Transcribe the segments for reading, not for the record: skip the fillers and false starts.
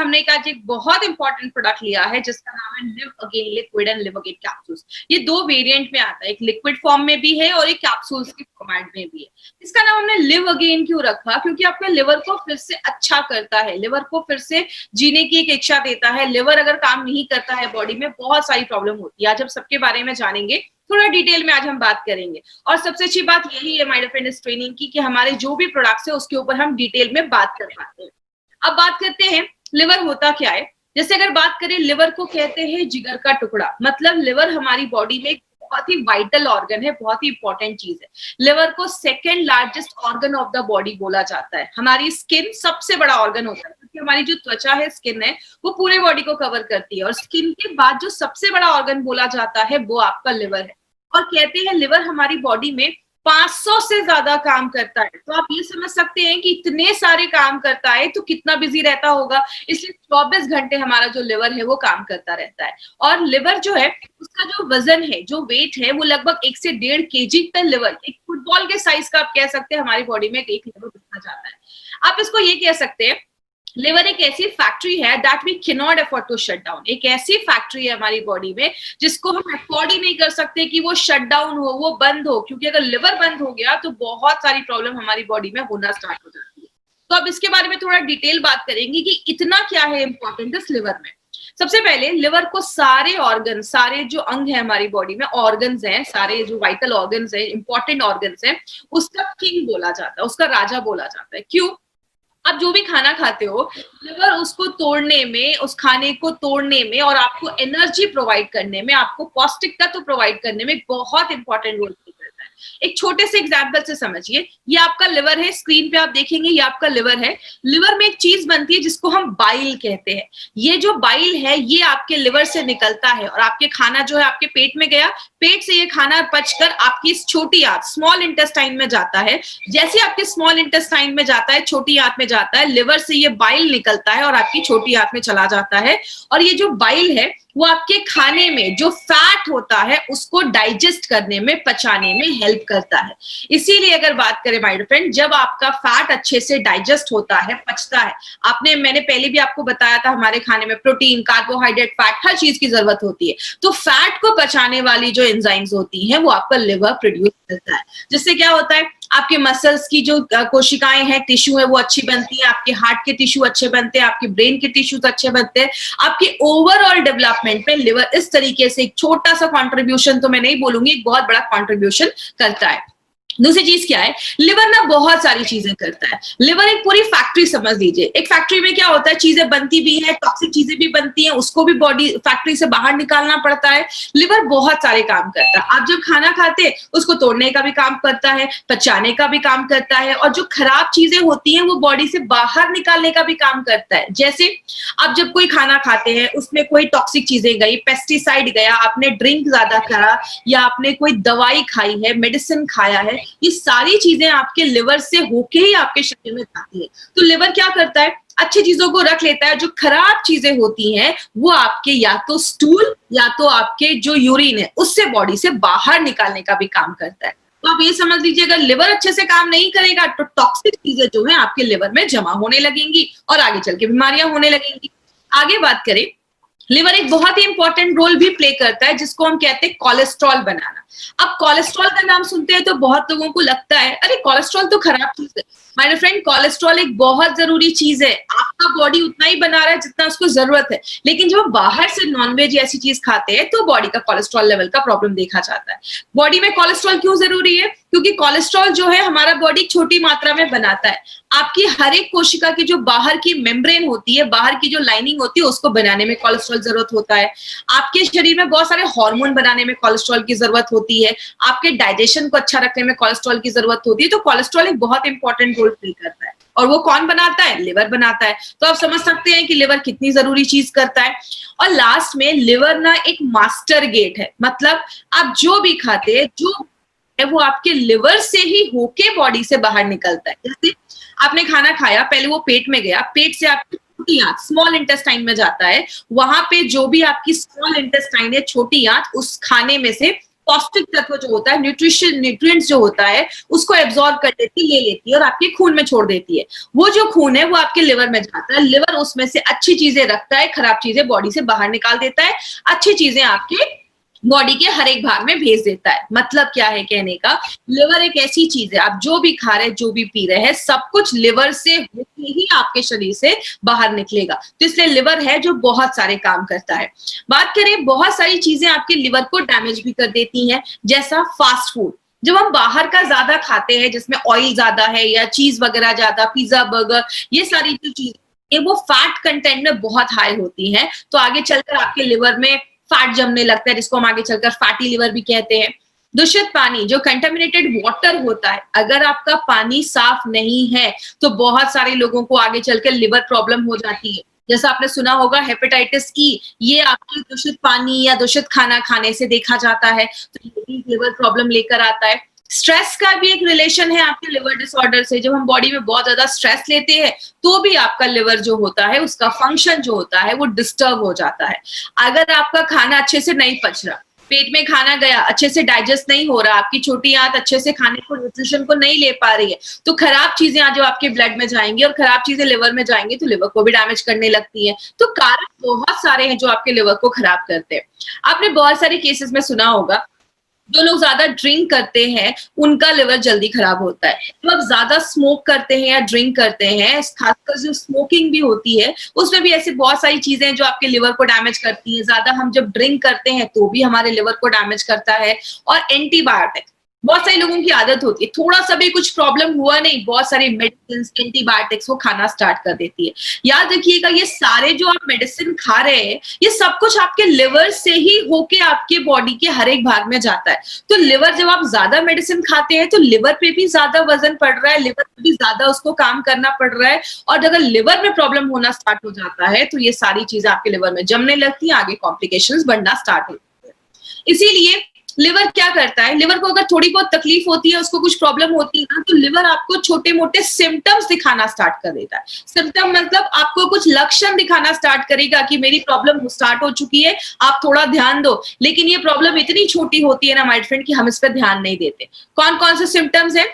हमने आज एक बहुत इंपॉर्टेंट प्रोडक्ट लिया है जिसका नाम है live again liquid and live again capsules. ये दो वेरिएंट में आता है, एक लिक्विड फॉर्म में भी है और एक कैप्सूल्स के फॉर्मेट में भी है। इसका नाम हमने लिव अगेन क्यों रखा? क्योंकि आपके लिवर को फिर से अच्छा करता है, लिवर को फिर से जीने की एक इच्छा देता है। लिवर अगर काम नहीं करता है बॉडी में, बहुत सारी प्रॉब्लम होती है। आज हम सबके बारे में जानेंगे, थोड़ा डिटेल में आज हम बात करेंगे। और सबसे अच्छी बात यही है माय डियर फ्रेंड्स ट्रेनिंग की कि हमारे जो भी प्रोडक्ट्स है उसके ऊपर हम डिटेल में बात कर पाते हैं। अब बात करते हैं लिवर होता क्या है। जैसे अगर बात करें, लिवर को कहते हैं जिगर का टुकड़ा। मतलब लिवर हमारी बॉडी में बहुत ही वाइटल ऑर्गन है, बहुत ही इंपॉर्टेंट चीज है। लिवर को second largest organ of the body बोला जाता है। हमारी स्किन सबसे बड़ा ऑर्गन होता है क्योंकि हमारी जो त्वचा है, स्किन है, वो पूरे बॉडी को कवर करती है। और स्किन के बाद जो सबसे बड़ा ऑर्गन बोला जाता है वो आपका लिवर है। और कहते हैं लिवर हमारी बॉडी में 500 से ज्यादा काम करता है। तो आप ये समझ सकते हैं कि इतने सारे काम करता है तो कितना बिजी रहता होगा। इसलिए 24 घंटे हमारा जो लिवर है वो काम करता रहता है। और लिवर जो है उसका जो वजन है, जो वेट है, वो लगभग 1 से 1.5 kg तक लिवर, एक फुटबॉल के साइज का आप कह सकते हैं हमारी बॉडी में एक लिवर रखा जाता है। आप इसको ये कह सकते हैं, लिवर एक ऐसी फैक्ट्री है that we can not afford to shut down. एक ऐसी फैक्ट्री है हमारी बॉडी में जिसको हम अफोर्ड ही नहीं कर सकते कि वो शट डाउन हो, वो बंद हो। क्योंकि अगर लिवर बंद हो गया तो बहुत सारी प्रॉब्लम हमारी बॉडी में होना स्टार्ट हो जाती है। तो अब इसके बारे में थोड़ा डिटेल बात करेंगे कि इतना क्या है इंपॉर्टेंट इस लिवर में। सबसे पहले लिवर को सारे ऑर्गन, सारे जो अंग है हमारी बॉडी में, ऑर्गन्स हैं, सारे जो वाइटल ऑर्गन्स हैं, इंपॉर्टेंट ऑर्गन्स हैं, उसका किंग बोला जाता है, उसका राजा बोला जाता है। क्यों? आप जो भी खाना खाते हो, लिवर उसको तोड़ने में, उस खाने को तोड़ने में और आपको एनर्जी प्रोवाइड करने में, आपको पौष्टिक तत्व प्रोवाइड करने में बहुत इंपॉर्टेंट रोल प्ले करता है। एक छोटे से एग्जांपल से समझिए, ये आपका लिवर है, स्क्रीन पे आप देखेंगे ये आपका लिवर है। लिवर में एक चीज बनती है जिसको हम बाइल कहते हैं। ये जो बाइल है ये आपके लिवर से निकलता है और आपके खाना जो है आपके पेट में गया, पेट से ये खाना पचकर आपकी इस छोटी आंत, स्मॉल इंटेस्टाइन में जाता है। जैसे आपके स्मॉल इंटेस्टाइन में जाता है, छोटी आंत में जाता है, लिवर से ये बाइल निकलता है और आपकी छोटी आंत में चला जाता है। और ये जो बाइल है वो आपके खाने में जो फैट होता है उसको डाइजेस्ट करने में, पचाने में हेल्प करता है। इसीलिए अगर बात करें माय डियर फ्रेंड, जब आपका फैट अच्छे से डाइजेस्ट होता है, पचता है, मैंने पहले भी आपको बताया था हमारे खाने में प्रोटीन, कार्बोहाइड्रेट, फैट, हर चीज की जरूरत होती है। तो फैट को पचाने वाली जो एंजाइम्स होती हैं वो आपका लिवर प्रोड्यूस करता है। जिससे क्या होता है, आपके मसल्स की जो कोशिकाएं हैं, टिश्यू है, वो अच्छी बनती है, आपके हार्ट के टिश्यू अच्छे बनते हैं, आपके ब्रेन के टिश्यूज अच्छे बनते हैं। आपके ओवरऑल डेवलपमेंट में लिवर इस तरीके से एक छोटा सा कंट्रीब्यूशन, तो मैं नहीं बोलूंगी, एक बहुत बड़ा कंट्रीब्यूशन करता है। दूसरी चीज क्या है, लिवर ना बहुत सारी चीजें करता है। लिवर एक पूरी फैक्ट्री समझ लीजिए। एक फैक्ट्री में क्या होता है, चीजें बनती भी है, टॉक्सिक चीजें भी बनती हैं, उसको भी बॉडी फैक्ट्री से बाहर निकालना पड़ता है। लिवर बहुत सारे काम करता है। आप जब खाना खाते हैं उसको तोड़ने का भी काम करता है, पचाने का भी काम करता है, और जो खराब चीजें होती हैं वो बॉडी से बाहर निकालने का भी काम करता है। जैसे आप जब कोई खाना खाते हैं उसमें कोई टॉक्सिक चीजें गई, पेस्टिसाइड गया, आपने ड्रिंक ज्यादा करा, या आपने कोई दवाई खाई है, मेडिसिन खाया है, ये सारी चीजें आपके लिवर से होके ही आपके शरीर में जाती है। तो लिवर क्या करता है, अच्छी चीजों को रख लेता है, जो खराब चीजें होती हैं वो आपके या तो स्टूल या तो आपके जो यूरिन है उससे बॉडी से बाहर निकालने का भी काम करता है। तो आप ये समझ लीजिए, अगर लिवर अच्छे से काम नहीं करेगा तो टॉक्सिक चीजें जो है आपके लिवर में जमा होने लगेंगी और आगे चल के बीमारियां होने लगेंगी। आगे बात करें, लिवर एक बहुत ही इंपॉर्टेंट रोल भी प्ले करता है जिसको हम कहते हैं कोलेस्ट्रॉल बनाना। अब कोलेस्ट्रॉल का नाम सुनते हैं तो बहुत लोगों को लगता है अरे कोलेस्ट्रॉल तो खराब चीज है। माय डियर फ्रेंड, कोलेस्ट्रॉल एक बहुत जरूरी चीज है। आपका बॉडी उतना ही बना रहा है जितना उसको जरूरत है, लेकिन जब बाहर से नॉनवेज ऐसी चीज खाते हैं तो बॉडी का कोलेस्ट्रॉल लेवल का प्रॉब्लम देखा जाता है। बॉडी में कोलेस्ट्रॉल क्यों जरूरी है? क्योंकि कोलेस्ट्रॉल जो है हमारा बॉडी छोटी मात्रा में बनाता है। आपकी हर एक कोशिका की जो बाहर की मेम्ब्रेन होती है, बाहर की जो लाइनिंग होती है, उसको बनाने में कोलेस्ट्रॉल जरूरत होता है। आपके शरीर में बहुत सारे हार्मोन बनाने में कोलेस्ट्रॉल की जरूरत होती है। आपके डाइजेशन को अच्छा रखने में कोलेस्ट्रॉल की जरूरत होती है। तो कोलेस्ट्रॉल एक बहुत इंपॉर्टेंट रोल प्ले करता है। और वो कौन बनाता है? लिवर बनाता है। तो आप समझ सकते हैं कि लिवर कितनी जरूरी चीज करता है। और लास्ट में लिवर ना एक मास्टर गेट है। मतलब आप जो भी खाते हैं, जो है वो आपके लिवर से ही होके बॉडी से बाहर निकलता है। जैसे आपने खाना खाया, पहले वो पेट में गया, पेट से आपकी छोटी आंत, स्मॉल इंटेस्टाइन में जाता है। वहां पे जो भी आपकी स्मॉल इंटेस्टाइन है, छोटी आंत, उस खाने में से पौष्टिक तत्व जो होता है, न्यूट्रिएंट्स जो होता है, उसको एब्जॉर्ब कर ले लेती है और आपके खून में छोड़ देती है। वो जो खून है वो आपके लिवर में जाता है, लिवर उसमें से अच्छी चीजें रखता है, खराब चीजें बॉडी से बाहर निकाल देता है, अच्छी चीजें आपके बॉडी के हर एक भाग में भेज देता है। मतलब क्या है कहने का, लिवर एक ऐसी चीज है, आप जो भी खा रहे हैं, जो भी पी रहे हैं, सब कुछ लिवर से होके ही आपके शरीर से बाहर निकलेगा। तो इसलिए लिवर है जो बहुत सारे काम करता है। बात करें, बहुत सारी चीजें आपके लिवर को डैमेज भी कर देती हैं, जैसा फास्ट फूड। जब हम बाहर का ज्यादा खाते हैं, जिसमें ऑयल ज्यादा है या चीज वगैरह ज्यादा, पिज्जा, बर्गर, ये सारी जो चीज ये वो फैट कंटेंट में बहुत हाई होती है, तो आगे चलकर आपके लिवर में फैट जमने लगता है, जिसको हम आगे चलकर फैटी लिवर भी कहते हैं। दूषित पानी, जो कंटेमिनेटेड वाटर होता है, अगर आपका पानी साफ नहीं है तो बहुत सारे लोगों को आगे चलकर लिवर प्रॉब्लम हो जाती है। जैसा आपने सुना होगा हेपेटाइटिस ई, ये आपके दूषित पानी या दूषित खाना खाने से देखा जाता है, तो ये भी लिवर प्रॉब्लम लेकर आता है। स्ट्रेस का भी एक रिलेशन है आपके लिवर डिसऑर्डर से। जब हम बॉडी में बहुत ज्यादा स्ट्रेस लेते हैं तो भी आपका लिवर जो होता है, उसका फंक्शन जो होता है वो डिस्टर्ब हो जाता है। अगर आपका खाना अच्छे से नहीं पच रहा, पेट में खाना गया, अच्छे से डाइजेस्ट नहीं हो रहा, आपकी छोटी आंत अच्छे से खाने को, न्यूट्रिशन को नहीं ले पा रही है, तो खराब चीजें आज जो आपके ब्लड में जाएंगी और खराब चीजें लिवर में जाएंगी तो लिवर को भी डैमेज करने लगती है। तो कारण बहुत सारे हैं जो आपके लिवर को खराब करते हैं। आपने बहुत सारे केसेस में सुना होगा, जो लोग ज्यादा ड्रिंक करते हैं उनका लिवर जल्दी खराब होता है। जब आप ज्यादा स्मोक करते हैं या ड्रिंक करते हैं, खासकर जो स्मोकिंग भी होती है, उसमें भी ऐसी बहुत सारी चीजें हैं जो आपके लिवर को डैमेज करती हैं। ज्यादा हम जब ड्रिंक करते हैं तो भी हमारे लिवर को डैमेज करता है। और एंटीबायोटिक, बहुत सारे लोगों की आदत होती है, थोड़ा सा भी कुछ प्रॉब्लम हुआ नहीं, बहुत सारी मेडिसिन, एंटीबायोटिक्स वो खाना स्टार्ट कर देती है। याद रखिएगा, ये सारे जो आप मेडिसिन खा रहे हैं, ये सब कुछ आपके लिवर से ही होके आपके बॉडी के हर एक भाग में जाता है। तो लिवर, जब आप ज्यादा मेडिसिन खाते हैं तो लिवर पे भी ज्यादा वजन पड़ रहा है, लिवर पे भी ज्यादा उसको काम करना पड़ रहा है। और अगर लिवर में प्रॉब्लम होना स्टार्ट हो जाता है तो ये सारी चीजें आपके लिवर में जमने लगती है, आगे कॉम्प्लिकेशंस बढ़ना स्टार्ट होती है। इसीलिए लिवर क्या करता है, लिवर को अगर थोड़ी बहुत तकलीफ होती है, उसको कुछ प्रॉब्लम होती है ना, तो लिवर आपको छोटे मोटे सिम्टम्स दिखाना स्टार्ट कर देता है। सिम्टम मतलब आपको कुछ लक्षण दिखाना स्टार्ट करेगा कि मेरी प्रॉब्लम स्टार्ट हो चुकी है, आप थोड़ा ध्यान दो। लेकिन ये प्रॉब्लम इतनी छोटी होती है ना माय फ्रेंड, कि हम इस पर ध्यान नहीं देते। कौन कौन से सिम्टम्स है,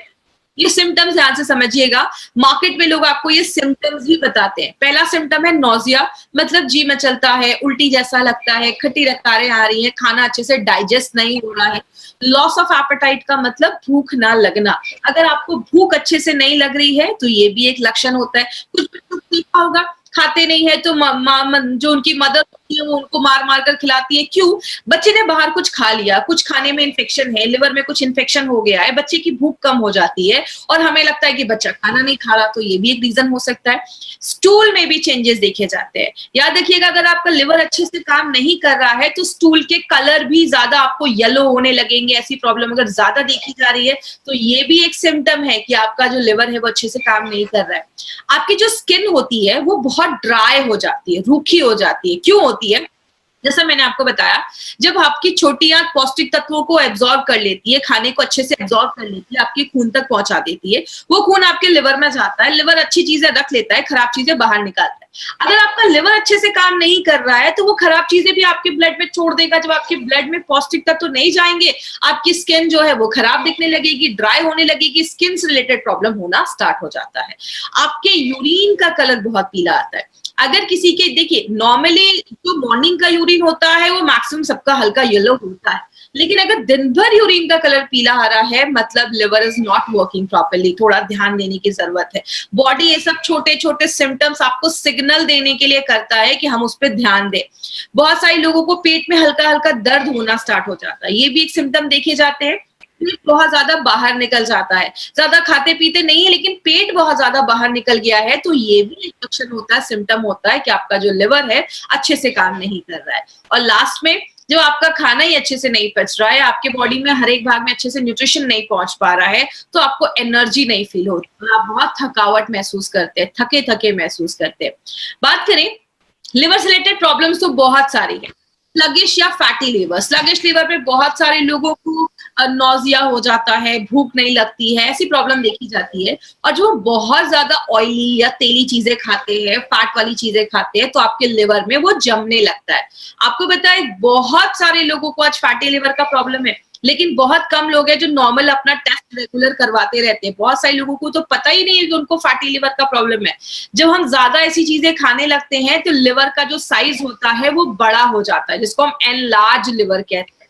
ये सिम्टम्स ध्यान से समझिएगा। मार्केट में लोग आपको ये सिम्टम्स ही बताते हैं। पहला सिम्टम है नोजिया, मतलब जी मचलता है, उल्टी जैसा लगता है, खट्टी रकारें आ रही हैं, खाना अच्छे से डाइजेस्ट नहीं हो रहा है। लॉस ऑफ एपेटाइट का मतलब भूख ना लगना। अगर आपको भूख अच्छे से नहीं लग रही है तो ये भी एक लक्षण होता है। कुछ बच्चों को देखा होगा, खाते नहीं है तो जो उनकी मदर होती है वो उनको मार मार कर खिलाती है। क्यों? बच्चे ने बाहर कुछ खा लिया, कुछ खाने में इन्फेक्शन है, लिवर में कुछ इन्फेक्शन हो गया है, बच्चे की भूख कम हो जाती है और हमें लगता है कि बच्चा खाना नहीं खा रहा, तो ये भी एक रीजन हो सकता है। स्टूल में भी चेंजेस देखे जाते हैं। याद रखिएगा, अगर आपका लिवर अच्छे से काम नहीं कर रहा है तो स्टूल के कलर भी ज्यादा आपको येलो होने लगेंगे। ऐसी प्रॉब्लम अगर ज्यादा देखी जा रही है तो ये भी एक सिम्टम है कि आपका जो लिवर है वो अच्छे से काम नहीं कर रहा है। आपकी जो स्किन होती है वो बहुत ड्राई हो जाती है, रूखी हो जाती है। क्यों होती है? जैसा मैंने आपको बताया, जब आपकी छोटी आंत पौष्टिक तत्वों को एब्जॉर्ब कर लेती है, खाने को अच्छे से एब्जॉर्ब कर लेती है, आपके खून तक पहुंचा देती है, वो खून आपके लिवर में जाता है, लिवर अच्छी चीजें रख लेता है, खराब चीजें बाहर निकालता है। अगर आपका लिवर अच्छे से काम नहीं कर रहा है तो वो खराब चीजें भी आपके ब्लड में छोड़ देगा। जब आपके ब्लड में पौष्टिक तत्व नहीं जाएंगे, आपकी स्किन जो है वो खराब दिखने लगेगी, ड्राई होने लगेगी, स्किन से रिलेटेड प्रॉब्लम होना स्टार्ट हो जाता है। आपके यूरिन का कलर बहुत पीला आता है। अगर किसी के, देखिए नॉर्मली जो मॉर्निंग का यूरिन होता है वो मैक्सिमम सबका हल्का येलो होता है, लेकिन अगर दिन भर यूरिन का कलर पीला आ रहा है मतलब liver is not working properly, थोड़ा ध्यान देने की जरूरत है। बॉडी ये सब छोटे छोटे सिम्टम्स आपको सिग्नल देने के लिए करता है कि हम उस पर ध्यान दें। बहुत सारे लोगों को पेट में हल्का हल्का दर्द होना स्टार्ट हो जाता है, ये भी एक सिम्टम देखे जाते हैं। बहुत ज्यादा बाहर निकल जाता है, ज्यादा खाते पीते नहीं है लेकिन पेट बहुत ज्यादा बाहर निकल गया है, तो ये भी एक लक्षण होता है, सिम्टम होता है कि आपका जो लिवर है अच्छे से काम नहीं कर रहा है। और लास्ट में, जब आपका खाना ही अच्छे से नहीं पच रहा है, आपके बॉडी में हर एक भाग में अच्छे से न्यूट्रिशन नहीं पहुंच पा रहा है, तो आपको एनर्जी नहीं फील होती, आप बहुत थकावट महसूस करते हैं, थके थके महसूस करते हैं। बात करें लिवर से रिलेटेड प्रॉब्लम्स तो बहुत सारी है। स्लगिश या फैटी लिवर, स्लगिश लिवर पे बहुत सारे लोगों को नौजिया हो जाता है, भूख नहीं लगती है, ऐसी प्रॉब्लम देखी जाती है। और जो बहुत ज्यादा ऑयली या तेली चीजें खाते हैं, फैट वाली चीजें खाते हैं, तो आपके लिवर में वो जमने लगता है। आपको पता है बहुत सारे लोगों को आज फैटी लिवर का प्रॉब्लम है। लेकिन बहुत कम लोग हैं जो नॉर्मल अपना टेस्ट रेगुलर करवाते रहते हैं। बहुत सारे लोगों को तो पता ही नहीं है कि उनको फैटी लिवर का प्रॉब्लम है। जब हम ज्यादा ऐसी चीजें खाने लगते हैं तो लिवर का जो साइज होता है वो बड़ा हो जाता है, जिसको हम एनलार्ज लिवर कहते हैं।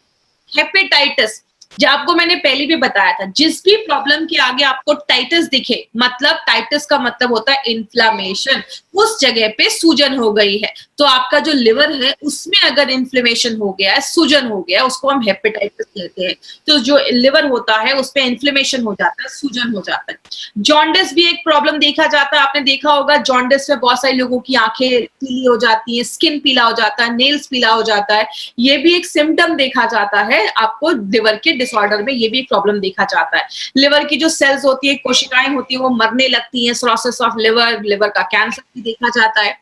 हेपेटाइटिस, जो आपको मैंने पहले भी बताया था, जिस भी प्रॉब्लम के आगे आपको टाइटिस दिखे, मतलब टाइटिस का मतलब होता है इन्फ्लामेशन, उस जगह पे सूजन हो गई है, तो आपका जो लिवर है उसमें अगर इन्फ्लेमेशन हो गया है, सूजन हो गया है, उसको हम हेपेटाइटिस कहते हैं। तो जो लिवर होता है उस पे इन्फ्लेमेशन हो जाता है, सूजन हो जाता है। जॉन्डिस भी एक प्रॉब्लम देखा जाता है, आपने देखा होगा जॉन्डिस में बहुत सारे लोगों की आंखें पीली हो जाती है, स्किन पीला हो जाता है, नेल्स पीला हो जाता है। ये भी एक सिम्टम देखा जाता है आपको लिवर के डिसऑर्डर में, ये भी एक प्रॉब्लम देखा जाता है। लिवर की जो सेल्स होती है, कोशिकाएं होती है, वो मरने लगती हैं, सिरोसिस ऑफ लिवर, लिवर का कैंसर भी देखा जाता है।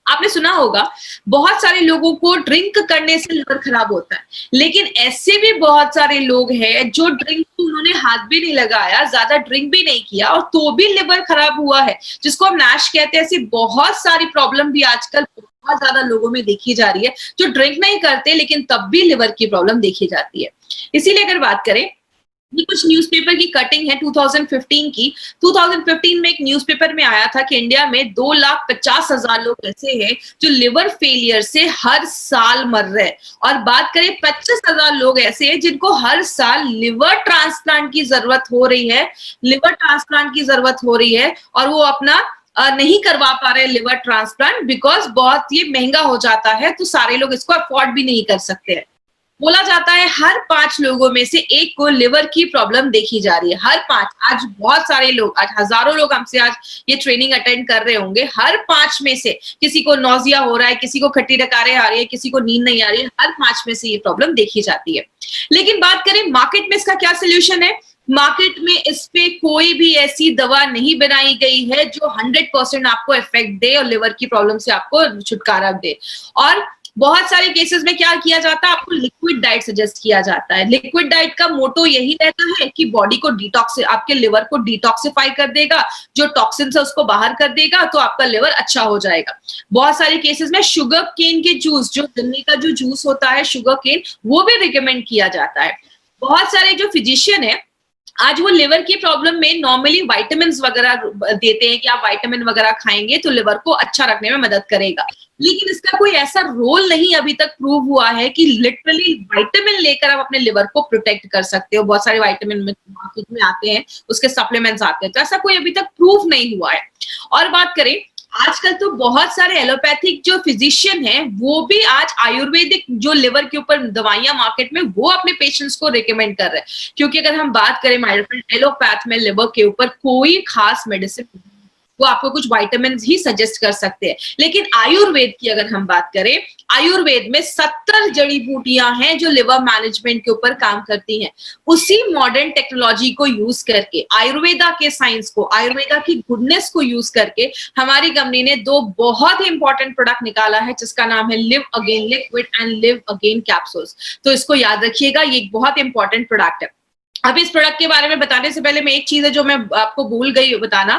आपने सुना होगा बहुत सारे लोगों को ड्रिंक करने से लिवर खराब होता है, लेकिन ऐसे भी बहुत सारे लोग हैं जो ड्रिंक को उन्होंने हाथ भी नहीं लगाया, ज्यादा ड्रिंक भी नहीं किया और तो भी लिवर खराब हुआ है, जिसको हम नैश कहते हैं। ऐसी बहुत सारी प्रॉब्लम भी आजकल बहुत ज्यादा लोगों में देखी जा रही है, जो ड्रिंक नहीं करते लेकिन तब भी लिवर की प्रॉब्लम देखी जाती है। इसीलिए अगर बात करें, ये कुछ न्यूज़पेपर की कटिंग है 2015 की। 2015 में एक न्यूज़पेपर में आया था कि इंडिया में 2,50,000 लोग ऐसे हैं जो लिवर फेलियर से हर साल मर रहे हैं, और बात करें 25,000 लोग ऐसे हैं जिनको हर साल लिवर ट्रांसप्लांट की जरूरत हो रही है, लिवर ट्रांसप्लांट की जरूरत हो रही है, और वो अपना नहीं करवा पा रहे लिवर ट्रांसप्लांट, बिकॉज बहुत ये महंगा हो जाता है, तो सारे लोग इसको अफोर्ड भी नहीं कर सकते हैं। बोला जाता है हर 5 लोगों में से एक को लिवर की प्रॉब्लम देखी जा रही है, हर 5। आज बहुत सारे लोग, आज हजारों लोग हमसे आज ये ट्रेनिंग अटेंड कर रहे होंगे, हर 5 में से किसी को नौजिया हो रहा है, किसी को खट्टी डकारें आ रही है, किसी को नींद नहीं आ रही है, हर 5 में से ये प्रॉब्लम देखी जाती है। लेकिन बात करें मार्केट में इसका क्या सोल्यूशन है, मार्केट में इस पे कोई भी ऐसी दवा नहीं बनाई गई है जो 100% आपको इफेक्ट दे और लिवर की प्रॉब्लम से आपको छुटकारा दे। और बहुत सारे केसेस में क्या किया जाता है, आपको लिक्विड डाइट सजेस्ट किया जाता है। लिक्विड डाइट का मोटो यही रहता है कि बॉडी को डिटॉक्स, आपके लिवर को डिटॉक्सिफाई कर देगा, जो टॉक्सिन्स है उसको बाहर कर देगा, तो आपका लिवर अच्छा हो जाएगा। बहुत सारे केसेस में शुगर केन के जूस, जो गन्ने का जो जूस होता है शुगर केन, वो भी रिकमेंड किया जाता है। बहुत सारे जो फिजिशियन है आज वो लिवर की प्रॉब्लम में नॉर्मली विटामिन वगैरह देते हैं कि आप विटामिन वगैरह खाएंगे तो लिवर को अच्छा रखने में मदद करेगा, लेकिन इसका कोई ऐसा रोल नहीं अभी तक प्रूव हुआ है कि लिटरली विटामिन लेकर आप अपने लिवर को प्रोटेक्ट कर सकते हो। बहुत सारे विटामिन मार्केट में आते हैं, उसके सप्लीमेंट्स आते हैं, तो ऐसा कोई अभी तक प्रूव नहीं हुआ है। और बात करें, आजकल तो बहुत सारे एलोपैथिक जो फिजिशियन हैं वो भी आज आयुर्वेदिक जो लिवर के ऊपर दवाइयां मार्केट में वो अपने पेशेंट्स को रिकमेंड कर रहे हैं, क्योंकि अगर हम बात करें माय फ्रेंड, एलोपैथ में लिवर के ऊपर कोई खास मेडिसिन, वो आपको कुछ विटामिन ही सजेस्ट कर सकते हैं। लेकिन आयुर्वेद की अगर हम बात करें, आयुर्वेद में 70 जड़ी बूटियां हैं जो लिवर मैनेजमेंट के ऊपर काम करती हैं। उसी मॉडर्न टेक्नोलॉजी को यूज करके, आयुर्वेदा के साइंस को, आयुर्वेदा की गुडनेस को यूज करके हमारी कंपनी ने 2 बहुत ही इंपॉर्टेंट प्रोडक्ट निकाला है, जिसका नाम है live again liquid and live again capsules. तो इसको याद रखिएगा, ये एक बहुत इंपॉर्टेंट प्रोडक्ट है। अब इस प्रोडक्ट के बारे में बताने से पहले मैं एक चीज है जो मैं आपको भूल गई बताना,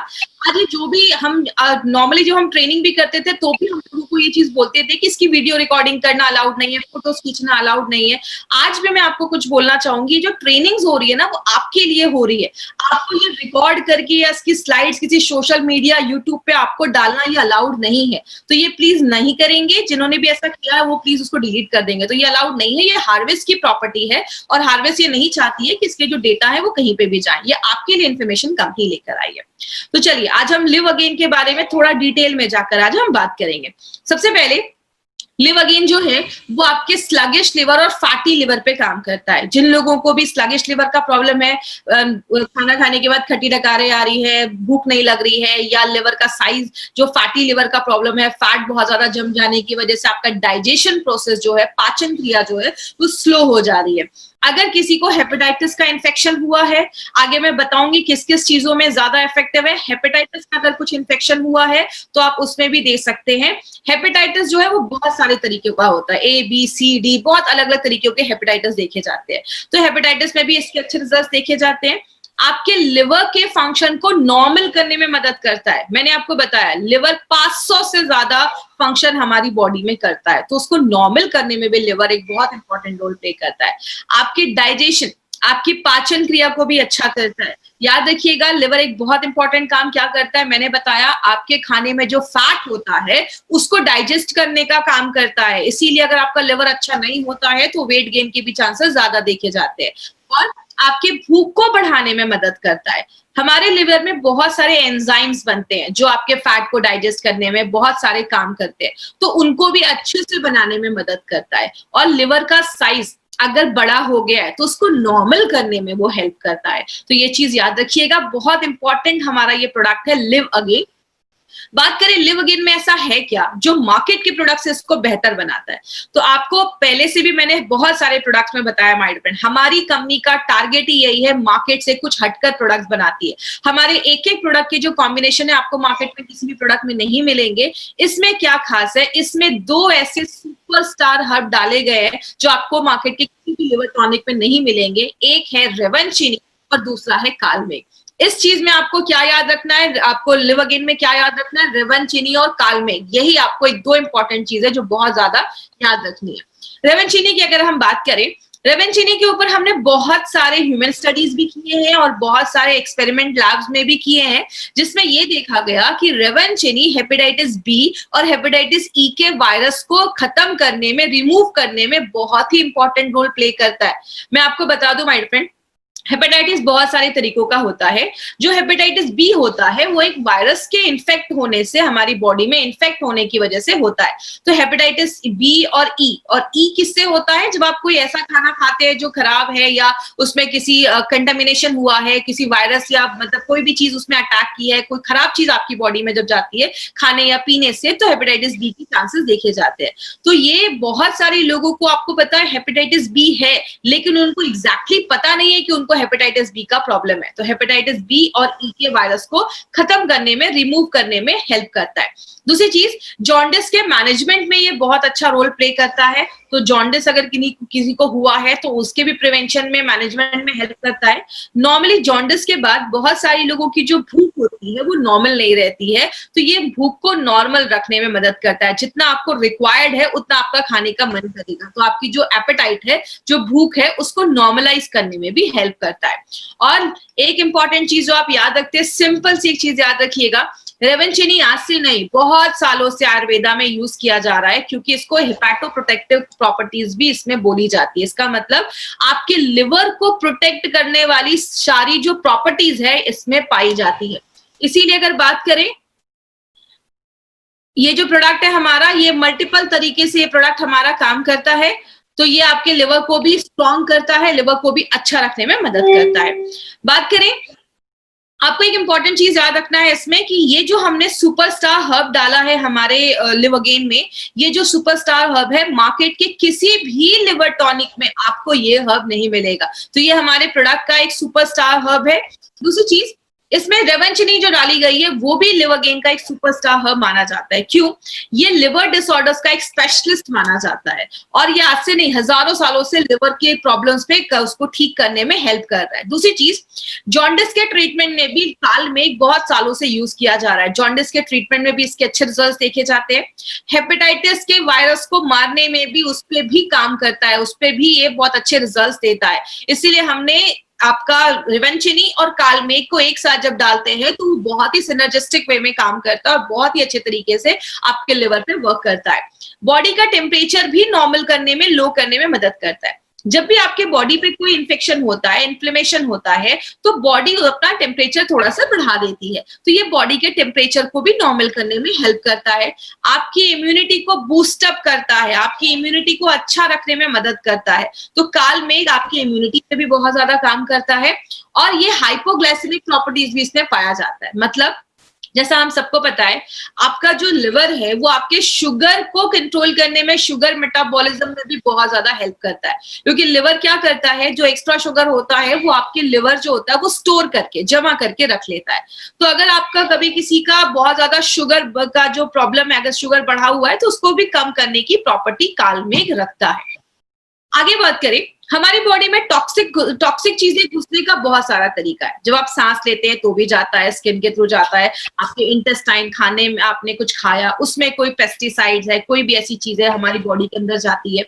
आज ये जो भी हम नॉर्मली जो हम ट्रेनिंग भी करते थे तो भी हम लोगों को ये चीज बोलते थे कि इसकी वीडियो रिकॉर्डिंग करना अलाउड नहीं है, फोटोज खींचना अलाउड नहीं है। आज भी मैं आपको कुछ बोलना चाहूंगी, जो ट्रेनिंग्स हो रही है ना वो आपके लिए हो रही है। आपको ये रिकॉर्ड करके या इसकी स्लाइड्स किसी सोशल मीडिया यूट्यूब पे आपको डालना ये अलाउड नहीं है, तो ये प्लीज नहीं करेंगे। जिन्होंने भी ऐसा किया है वो प्लीज उसको डिलीट कर देंगे। तो ये अलाउड नहीं है, ये हार्वेस्ट की प्रॉपर्टी है और हार्वेस्ट ये नहीं चाहती है कि इसके जो डेटा है वो कहीं पे भी जाए। ये आपके लिए इन्फॉर्मेशन कंपनी लेकर आई है। तो चलिए आज हम लिव अगेन के बारे में थोड़ा डिटेल में जाकर आज हम बात करेंगे। सबसे पहले लिव अगेन जो है वो आपके स्लगिश लिवर और फैटी लिवर पे काम करता है। जिन लोगों को भी स्लगिश लिवर का प्रॉब्लम है, खाना खाने के बाद खट्टी डकारें आ रही है, भूख नहीं लग रही है, या लिवर का साइज जो फैटी लिवर का प्रॉब्लम है, फैट बहुत ज्यादा जम जाने की वजह से आपका डाइजेशन प्रोसेस जो है, पाचन क्रिया जो है वो स्लो हो जा रही है। अगर किसी को हेपेटाइटिस का इन्फेक्शन हुआ है, आगे मैं बताऊंगी किस किस चीजों में ज्यादा इफेक्टिव है। हेपेटाइटिस का अगर कुछ इन्फेक्शन हुआ है तो आप उसमें भी दे सकते हैं। हेपेटाइटिस जो है वो बहुत सारे तरीके का होता है, A B C D, बहुत अलग अलग तरीके के हेपेटाइटिस देखे जाते हैं। तो हेपेटाइटिस में भी इसके अच्छे रिजल्ट देखे जाते हैं। आपके लिवर के फंक्शन को नॉर्मल करने में मदद करता है। मैंने आपको बताया लिवर 500 से ज्यादा फंक्शन हमारी बॉडी में करता है, तो उसको नॉर्मल करने में भी लिवर एक बहुत इंपॉर्टेंट रोल प्ले करता है। आपकी डाइजेशन, आपकी पाचन क्रिया को भी अच्छा करता है। याद रखिएगा लिवर एक बहुत इंपॉर्टेंट काम क्या करता है, मैंने बताया आपके खाने में जो फैट होता है उसको डाइजेस्ट करने का काम करता है। इसीलिए अगर आपका लिवर अच्छा नहीं होता है तो वेट गेन के भी चांसेस ज्यादा देखे जाते हैं। और आपके भूख को बढ़ाने में मदद करता है। हमारे लिवर में बहुत सारे एंजाइम्स बनते हैं जो आपके फैट को डाइजेस्ट करने में बहुत सारे काम करते हैं, तो उनको भी अच्छे से बनाने में मदद करता है। और लिवर का साइज अगर बड़ा हो गया है तो उसको नॉर्मल करने में वो हेल्प करता है। तो ये चीज याद रखिएगा, बहुत इंपॉर्टेंट हमारा ये प्रोडक्ट है लिव अगेन। बात करें लिव अगेन में ऐसा है क्या जो मार्केट के प्रोडक्ट से इसको बेहतर बनाता है। तो आपको पहले से भी मैंने बहुत सारे प्रोडक्ट्स में बताया माय डियर फ्रेंड, हमारी कंपनी का टारगेट ही यही है, मार्केट से कुछ हटकर प्रोडक्ट्स बनाती है। हमारे एक एक प्रोडक्ट के जो कॉम्बिनेशन है आपको मार्केट में किसी भी प्रोडक्ट में नहीं मिलेंगे। इसमें क्या खास है, इसमें 2 ऐसे सुपरस्टार हर्ब डाले गए हैं जो आपको मार्केट के किसी भी लिवर टॉनिक में नहीं मिलेंगे। एक है रेवनचिनी और दूसरा है कालमेघ। इस चीज में आपको क्या याद रखना है, आपको लिव अगेन में क्या याद रखना है, रेवनचिनी और कालमेघ, यही आपको एक 2 इंपॉर्टेंट चीज है जो बहुत ज्यादा याद रखनी है। रेवनचिनी की अगर हम बात करें, रेवनचिनी के ऊपर हमने बहुत सारे ह्यूमन स्टडीज भी किए हैं और बहुत सारे एक्सपेरिमेंट लैब्स में भी किए हैं, जिसमें ये देखा गया कि रेवनचिनी हेपेटाइटिस बी और हेपेटाइटिस ई के वायरस को खत्म करने में, रिमूव करने में बहुत ही इंपॉर्टेंट रोल प्ले करता है। मैं आपको बता दूं माय फ्रेंड, हेपेटाइटिस बहुत सारे तरीकों का होता है। जो हेपेटाइटिस बी होता है वो एक वायरस के इन्फेक्ट होने से, हमारी बॉडी में इन्फेक्ट होने की वजह से होता है। तो हेपेटाइटिस बी और ई किससे होता है, जब आप कोई ऐसा खाना खाते हैं जो खराब है या उसमें किसी कंटामिनेशन हुआ है, किसी वायरस या मतलब कोई भी चीज उसमें अटैक की है, कोई खराब चीज आपकी बॉडी में जब जाती है खाने या पीने से, तो हेपेटाइटिस बी की चांसेस देखे जाते हैं। तो ये बहुत सारे लोगों को आपको पता है हेपेटाइटिस बी है, लेकिन उनको एग्जैक्टली पता नहीं है कि उनको हेपेटाइटिस बी का प्रॉब्लम है। तो हेपेटाइटिस बी और ई के वायरस को खत्म करने में, रिमूव करने में हेल्प करता है। दूसरी चीज, जॉन्डिस के मैनेजमेंट में ये बहुत अच्छा रोल प्ले करता है। तो जॉन्डिस अगर किसी को हुआ है तो उसके भी प्रिवेंशन में, मैनेजमेंट में हेल्प करता है। नॉर्मली जॉन्डिस के बाद बहुत सारी लोगों की जो भूख होती है वो नॉर्मल नहीं रहती है, तो ये भूख को नॉर्मल रखने में मदद करता है। जितना आपको रिक्वायर्ड है उतना आपका खाने का मन करेगा, तो आपकी जो एपेटाइट है, जो भूख है, उसको नॉर्मलाइज करने में भी हेल्प करता है। और एक इंपॉर्टेंट चीज जो आप याद रखते हैं, सिंपल सी एक चीज याद रखिएगा, रेवनचिनी आज से नहीं, बहुत सालों से आयुर्वेदा में यूज किया जा रहा है, क्योंकि इसको हिपैटोप्रोटेक्टिव प्रॉपर्टीज भी इसमें बोली जाती है। इसका मतलब आपके लिवर को प्रोटेक्ट करने वाली सारी जो प्रॉपर्टीज है इसमें पाई जाती है। इसीलिए अगर बात करें, ये जो प्रोडक्ट है हमारा, ये मल्टीपल तरीके से ये प्रोडक्ट हमारा काम करता है। तो ये आपके लिवर को भी स्ट्रॉन्ग करता है, लिवर को भी अच्छा रखने में मदद करता है। बात करें, आपको एक इंपॉर्टेंट चीज याद रखना है इसमें कि ये जो हमने सुपरस्टार हर्ब डाला है हमारे लिव अगेन में, ये जो सुपरस्टार हर्ब है, मार्केट के किसी भी लिवर टॉनिक में आपको ये हर्ब नहीं मिलेगा। तो ये हमारे प्रोडक्ट का एक सुपरस्टार हर्ब है। दूसरी चीज, इसमें रेवनचिनी जो डाली गई है वो भी लिव अगेन का एक सुपरस्टार हर्ब माना जाता है। क्यों? ये लिवर डिसऑर्डर्स का एक स्पेशलिस्ट माना जाता है और ये आज से नहीं, हजारों सालों से लिवर के प्रॉब्लम्स पे उसको ठीक करने में हेल्प कर रहा है। दूसरी चीज, जॉन्डिस के ट्रीटमेंट में भी कालमेघ बहुत सालों से यूज किया जा रहा है। जॉन्डिस के ट्रीटमेंट में भी इसके अच्छे रिजल्ट देखे जाते हैं। हेपेटाइटिस के वायरस को मारने में भी उस पर भी काम करता है, उस पर भी ये बहुत अच्छे रिजल्ट देता है। इसीलिए हमने आपका रेवनचिनी और कालमेघ को एक साथ जब डालते हैं तो वो बहुत ही सिनर्जिस्टिक वे में काम करता है और बहुत ही अच्छे तरीके से आपके लिवर पे वर्क करता है। बॉडी का टेम्परेचर भी नॉर्मल करने में, लो करने में मदद करता है। जब भी आपके बॉडी पे कोई इन्फेक्शन होता है, इन्फ्लेमेशन होता है, तो बॉडी अपना टेम्परेचर थोड़ा सा बढ़ा देती है। तो ये बॉडी के टेम्परेचर को भी नॉर्मल करने में हेल्प करता है। आपकी इम्यूनिटी को बूस्ट अप करता है, आपकी इम्यूनिटी को अच्छा रखने में मदद करता है। तो कालमेघ आपकी इम्यूनिटी पे भी बहुत ज्यादा काम करता है और ये हाइपोग्लाइसेमिक प्रॉपर्टीज भी इसमें पाया जाता है। मतलब जैसा हम सबको पता है, आपका जो लिवर है वो आपके शुगर को कंट्रोल करने में, शुगर मेटाबॉलिज्म में भी बहुत ज्यादा हेल्प करता है। क्योंकि लिवर क्या करता है, जो एक्स्ट्रा शुगर होता है वो आपके लिवर जो होता है वो स्टोर करके, जमा करके रख लेता है। तो अगर आपका कभी किसी का बहुत ज्यादा शुगर का जो प्रॉब्लम है, अगर शुगर बढ़ा हुआ है, तो उसको भी कम करने की प्रॉपर्टी कालमेघ रखता है। आगे बात करें, हमारी बॉडी में टॉक्सिक चीजें घुसने का बहुत सारा तरीका है। जब आप सांस लेते हैं तो भी जाता है, स्किन के थ्रू जाता है, आपके इंटेस्टाइन, खाने में आपने कुछ खाया उसमें कोई पेस्टिसाइड्स है, कोई भी ऐसी चीजें हमारी बॉडी के अंदर जाती है।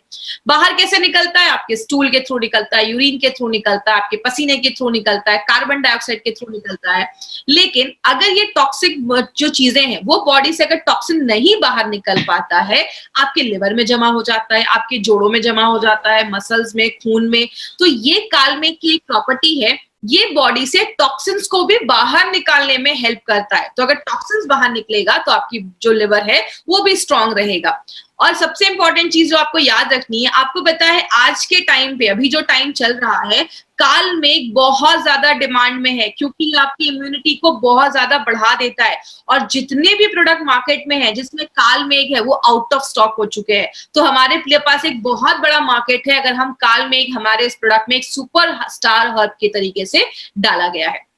बाहर कैसे निकलता है? आपके स्टूल के थ्रू निकलता है, यूरिन के थ्रू निकलता है, आपके पसीने के थ्रू निकलता है, कार्बन डाइऑक्साइड के थ्रू निकलता है। लेकिन अगर ये टॉक्सिक जो चीजें हैं वो बॉडी से अगर टॉक्सिन नहीं बाहर निकल पाता है, आपके लिवर में जमा हो जाता है, आपके जोड़ों में जमा हो जाता है, मसल्स में, खून में। तो ये कालमेघ की एक प्रॉपर्टी है, ये बॉडी से टॉक्सिन्स को भी बाहर निकालने में हेल्प करता है। तो अगर टॉक्सिन्स बाहर निकलेगा तो आपकी जो लिवर है वो भी स्ट्रांग रहेगा। और सबसे इंपॉर्टेंट चीज जो आपको याद रखनी है, आपको पता है आज के टाइम पे, अभी जो टाइम चल रहा है, कालमेघ बहुत ज्यादा डिमांड में है, क्योंकि ये आपकी इम्यूनिटी को बहुत ज्यादा बढ़ा देता है। और जितने भी प्रोडक्ट मार्केट में है जिसमें कालमेघ है वो आउट ऑफ स्टॉक हो चुके हैं। तो हमारे पास एक बहुत बड़ा मार्केट है अगर हम कालमेघ हमारे इस प्रोडक्ट में एक सुपर स्टार हर्ब के तरीके से डाला गया है।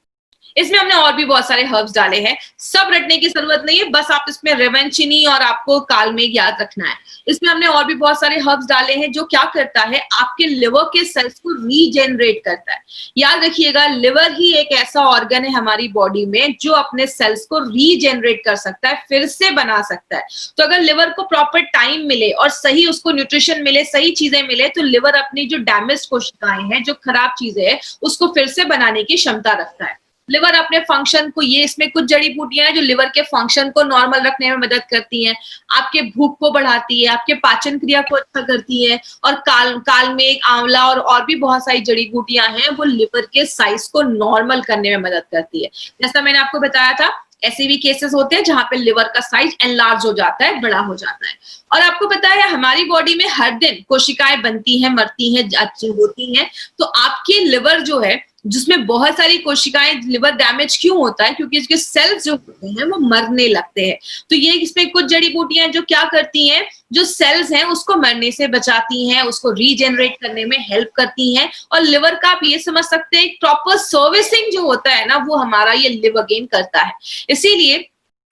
इसमें हमने और भी बहुत सारे हर्ब्स डाले हैं, सब रटने की जरूरत नहीं है, बस आप इसमें रेवेंचिनी और आपको कालमेघ याद रखना है। इसमें हमने और भी बहुत सारे हर्ब्स डाले हैं जो क्या करता है, आपके लिवर के सेल्स को रीजेनरेट करता है। याद रखिएगा, लिवर ही एक ऐसा ऑर्गन है हमारी बॉडी में जो अपने सेल्स को रीजेनरेट कर सकता है, फिर से बना सकता है। तो अगर लिवर को प्रॉपर टाइम मिले और सही उसको न्यूट्रिशन मिले, सही चीजें मिले, तो लिवर अपनी जो डैमेज कोशिकाएं हैं, जो खराब चीजें हैं, उसको फिर से बनाने की क्षमता रखता है। लिवर अपने फंक्शन को, ये इसमें कुछ जड़ी बूटियां हैं जो लिवर के फंक्शन को नॉर्मल रखने में मदद करती हैं, आपके भूख को बढ़ाती है, आपके पाचन क्रिया को अच्छा करती है। और कालमेघ, आंवला और भी बहुत सारी जड़ी बूटियां हैं वो लिवर के साइज को नॉर्मल करने में मदद करती है। जैसा मैंने आपको बताया था, ऐसे भी केसेस होते हैं जहां पे लिवर का साइज एनलार्ज हो जाता है, बड़ा हो जाता है। और आपको पता है हमारी बॉडी में हर दिन कोशिकाएं बनती हैं, मरती हैं, अच्छी होती हैं। तो आपके लिवर जो है, जिसमें बहुत सारी कोशिकाएं, लिवर डैमेज क्यों होता है? क्योंकि इसके सेल्स जो होते हैं वो मरने लगते हैं। तो ये इसमें कुछ जड़ी बूटियां जो क्या करती हैं, जो सेल्स हैं उसको मरने से बचाती हैं, उसको रीजेनरेट करने में हेल्प करती हैं। और लिवर का आप ये समझ सकते हैं, प्रॉपर सर्विसिंग जो होता है ना, वो हमारा ये लिव अगेन करता है। इसीलिए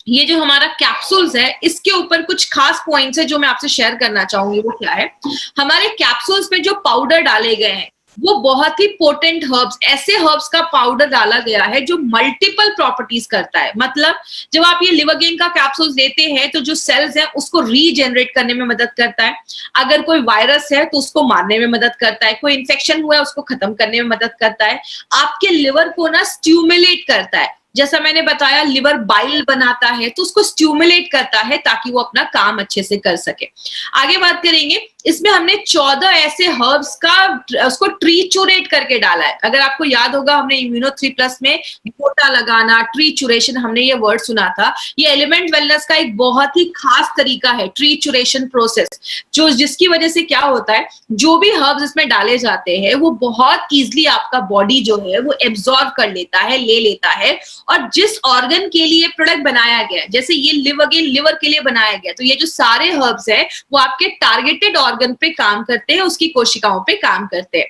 ये जो हमारा कैप्सूल्स है, इसके ऊपर कुछ खास पॉइंट्स है जो मैं आपसे शेयर करना चाहूंगी। वो क्या है, हमारे कैप्सूल्स में जो पाउडर डाले गए हैं वो बहुत ही पोटेंट हर्ब्स, ऐसे हर्ब्स का पाउडर डाला गया है जो मल्टीपल प्रॉपर्टीज करता है। मतलब जब आप ये लिवर गेन का कैप्सूल्स लेते हैं तो जो सेल्स हैं उसको रीजेनरेट करने में मदद करता है, अगर कोई वायरस है तो उसको मारने में मदद करता है, कोई इन्फेक्शन हुआ है उसको खत्म करने में मदद करता है, आपके लिवर को ना स्टिमुलेट करता है। जैसा मैंने बताया, लिवर बाइल बनाता है तो उसको स्टिमुलेट करता है ताकि वो अपना काम अच्छे से कर सके। आगे बात करेंगे, इसमें हमने 14 ऐसे हर्ब्स का उसको ट्रीचुरेट करके डाला है। अगर आपको याद होगा, हमने इम्यूनो 3+ में गोटा लगाना, ट्रीचुरेशन, हमने ये वर्ड सुना था। ये एलिमेंट वेलनेस का एक बहुत ही खास तरीका है, ट्रीचुरेशन प्रोसेस, जो जिसकी वजह से क्या होता है, जो भी हर्ब्स इसमें डाले जाते हैं वो बहुत ईजिली आपका बॉडी जो है वो एब्जॉर्ब कर लेता है, ले लेता है। और जिस ऑर्गन के लिए प्रोडक्ट बनाया गया, जैसे ये लिव अगेन लिवर के लिए बनाया गया, तो ये जो सारे हर्ब्स है वो आपके टारगेटेड ऑर्गन पे काम करते हैं, उसकी कोशिकाओं पे काम करते हैं।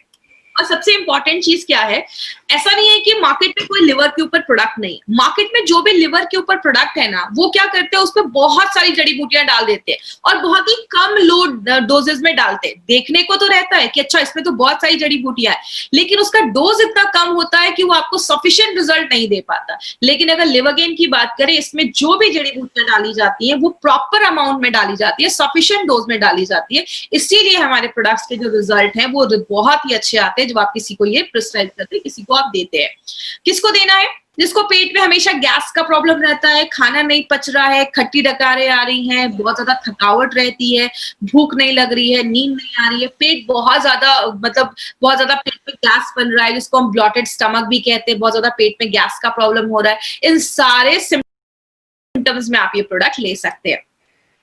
और सबसे इंपॉर्टेंट चीज क्या है, ऐसा नहीं है कि मार्केट में कोई लिवर के ऊपर प्रोडक्ट नहीं, मार्केट में जो भी लिवर के ऊपर प्रोडक्ट है ना, वो क्या करते हैं, उसमें बहुत सारी जड़ी बूटियां डाल देते हैं और बहुत ही कम लो डोजेस में डालते हैं। देखने को तो रहता है कि अच्छा इसमें तो बहुत सारी जड़ी बूटियां है, लेकिन उसका डोज इतना कम होता है कि वो आपको सफिशिएंट रिजल्ट नहीं दे पाता। लेकिन अगर लिवर गेन की बात करें, इसमें जो भी जड़ी बूटियां डाली जाती है वो प्रॉपर अमाउंट में डाली जाती है, सफिशिएंट डोज में डाली जाती है। इसीलिए हमारे प्रोडक्ट्स के जो रिजल्ट है वो बहुत ही अच्छे आते हैं जब आप किसी को ये प्रिस्क्राइब करते हैं, किसी को आप देते हैं। किसको देना है? जिसको पेट में हमेशा गैस का प्रॉब्लम रहता है, खाना नहीं पच रहा है, खट्टी डकारें आ रही हैं, बहुत ज्यादा थकावट रहती है, भूख नहीं लग रही है, नींद नहीं आ रही है, पेट बहुत ज्यादा, मतलब बहुत ज्यादा पेट में गैस बन रहा है, जिसको हम ब्लॉटेड स्टमक भी कहते हैं, बहुत ज्यादा पेट में गैस का प्रॉब्लम हो रहा है, इन सारे सिम्टम्स में आप ये प्रोडक्ट ले सकते हैं।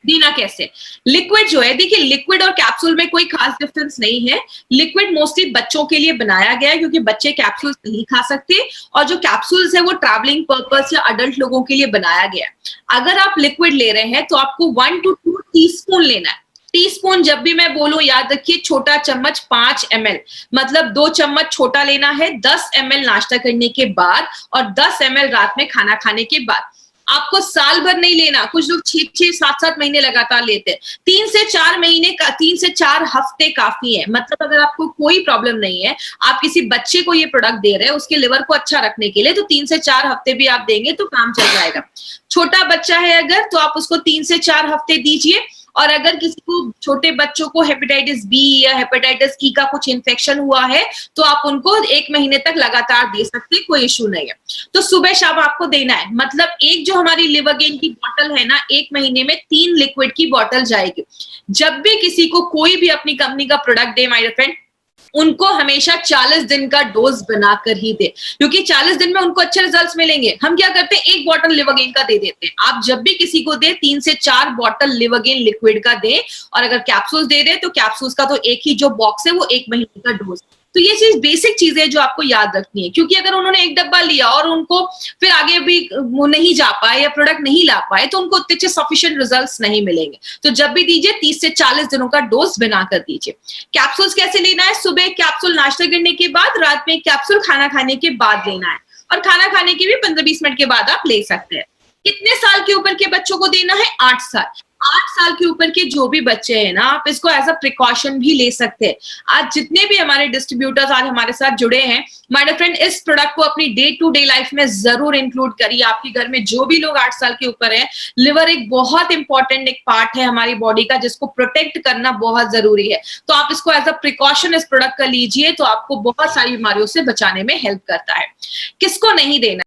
देना कैसे? लिक्विड जो है, देखिए लिक्विड और कैप्सूल में कोई खास डिफरेंस नहीं है। लिक्विड मोस्टली बच्चों के लिए बनाया गया है क्योंकि बच्चे कैप्सूल्स नहीं खा सकते, और जो कैप्सूल्स है वो ट्रैवलिंग पर्पस या अडल्ट लोगों के लिए बनाया गया है। अगर आप लिक्विड ले रहे हैं तो आपको 1 to 2 टीस्पून लेना है। टीस्पून जब भी मैं बोलूं याद रखिए, छोटा चम्मच 5 ml, मतलब 2 चम्मच छोटा लेना है, 10 ml नाश्ता करने के बाद और 10 ml रात में खाना खाने के बाद। आपको साल भर नहीं लेना, कुछ लोग 6-6, 7-7 महीने लगातार लेते हैं। 3 से 4 महीने का 3 से 4 हफ्ते काफी है। मतलब अगर आपको कोई प्रॉब्लम नहीं है, आप किसी बच्चे को ये प्रोडक्ट दे रहे हैं उसके लिवर को अच्छा रखने के लिए, तो 3 से 4 हफ्ते भी आप देंगे तो काम चल जाएगा। छोटा बच्चा है अगर, तो आप उसको 3 से 4 हफ्ते दीजिए। और अगर किसी को, छोटे बच्चों को हेपेटाइटिस बी या हेपेटाइटिस ई का कुछ इन्फेक्शन हुआ है, तो आप उनको 1 महीने तक लगातार दे सकते हैं, कोई इश्यू नहीं है। तो सुबह शाम आपको देना है। मतलब एक जो हमारी लिव अगेन की बॉटल है ना, 1 महीने में 3 लिक्विड की बॉटल जाएगी। जब भी किसी को कोई भी अपनी कंपनी का प्रोडक्ट दे माय फ्रेंड, उनको हमेशा 40 दिन का डोज बनाकर ही दे, क्योंकि 40 दिन में उनको अच्छे रिजल्ट्स मिलेंगे। हम क्या करते हैं, 1 बॉटल लिव अगेन का दे देते हैं। आप जब भी किसी को दे, 3 से 4 बॉटल लिव अगेन लिक्विड का दे। और अगर कैप्सूल्स दे रहे हैं तो कैप्सूल्स का तो एक ही जो बॉक्स है वो 1 महीने का डोज। तो ये चीज बेसिक चीजें जो आपको याद रखनी है, क्योंकि अगर उन्होंने 1 डब्बा लिया और उनको फिर आगे भी वो नहीं जा पाए या प्रोडक्ट नहीं ला पाए, तो उनको उतने अच्छे सफिशिएंट रिजल्ट्स नहीं मिलेंगे। तो जब भी दीजिए 30 से 40 दिनों का डोज बनाकर दीजिए। कैप्सूल्स कैसे लेना है, सुबह कैप्सूल नाश्ता करने के बाद, रात में कैप्सूल खाना खाने के बाद लेना है। और खाना खाने के भी 15-20 मिनट के बाद आप ले सकते हैं। कितने साल के ऊपर के बच्चों को देना है, 8 साल। 8 साल के ऊपर के जो भी बच्चे हैं ना, आप इसको एज अ प्रिकॉशन भी ले सकते हैं। आज जितने भी हमारे डिस्ट्रीब्यूटर्स आज हमारे साथ जुड़े हैं, माय डियर फ्रेंड, इस प्रोडक्ट को अपनी डे टू डे लाइफ में जरूर इंक्लूड करिए। आपके घर में जो भी लोग 8 साल के ऊपर है, लिवर एक बहुत इंपॉर्टेंट एक पार्ट है हमारी बॉडी का, जिसको प्रोटेक्ट करना बहुत जरूरी है। तो आप इसको एज अ प्रिकॉशन इस प्रोडक्ट का लीजिए, तो आपको बहुत सारी बीमारियों से बचाने में हेल्प करता है। किसको नहीं देना